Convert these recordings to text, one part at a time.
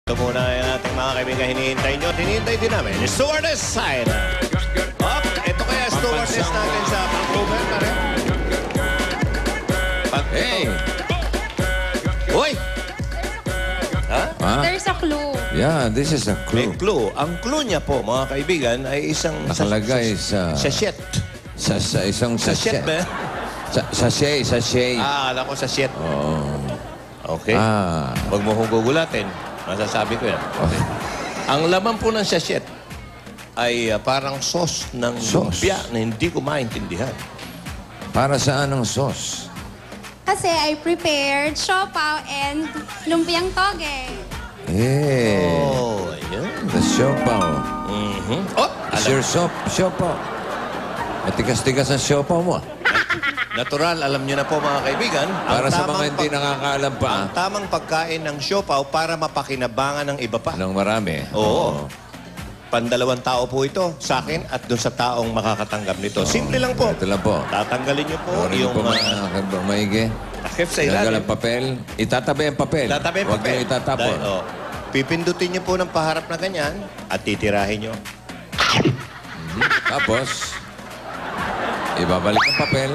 Ito muna yung ating mga kaibigan hinihintay nyo. Hinihintay din namin. Stewardess side. Up. Ito kaya stewardess natin sa Vancouver. Hey! Uy! Ha? Ah, There's a clue. yeah, this is a May clue. clue. Ang clue niya po, mga kaibigan, ay isang... Nakalagay sa... Sachet. Sa isang Sachet sachet. ba? Sachet. Alam ko sachet. Oh. Okay. Ah. Huwag mo kong gugulatin. Masasabi ko yan. Okay. Ang laman po ng sachet ay parang sauce ng Sauce? lumpia na hindi ko maintindihan. Para saan ang sauce? Kasi I prepared siopaw and lumpiang toge. Eh, Oh, ayun. the siopaw. Mhm. Oh, Is your siopaw? Matigas-tigas ang siopaw mo. natural, alam niyo na po mga kaibigan. Para ang sa tamang mga hindi nakakaalam pa, Ang tamang pagkain ng siopaw para mapakinabangan ng iba pa. ng marami. Oo. Pandalawang tao po ito sa akin at doon sa taong makakatanggap nito. Simple lang po. Ito lang po. Tatanggalin niyo po Narinig yung po mga maigi. takip sa Tanggal ilalim. ang papel. Itatabi ang papel. Tatabi ang Huwag papel. niyo itatapon. Dahil, oh, pipindutin niyo po ng paharap na ganyan at titirahin niyo. Tapos, ibabalik ang papel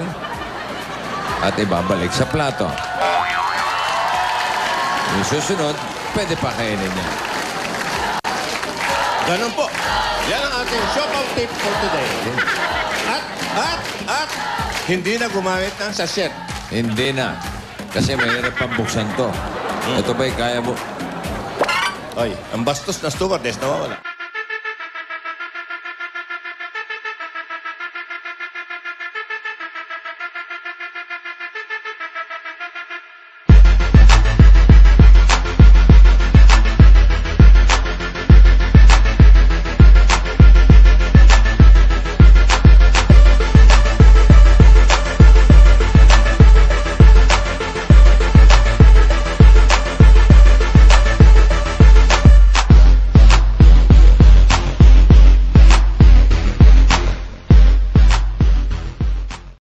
at ibabalik sa plato. Yung susunod, pwede pa kainin niya. Ganun po. Yan ang ating siopaw tip for today. At, hindi na gumamit ng sachet. Hindi na. Kasi mahirap pang buksan to. Ito ba'y kaya mo? Ay, ang bastos na stewardess, nawawala.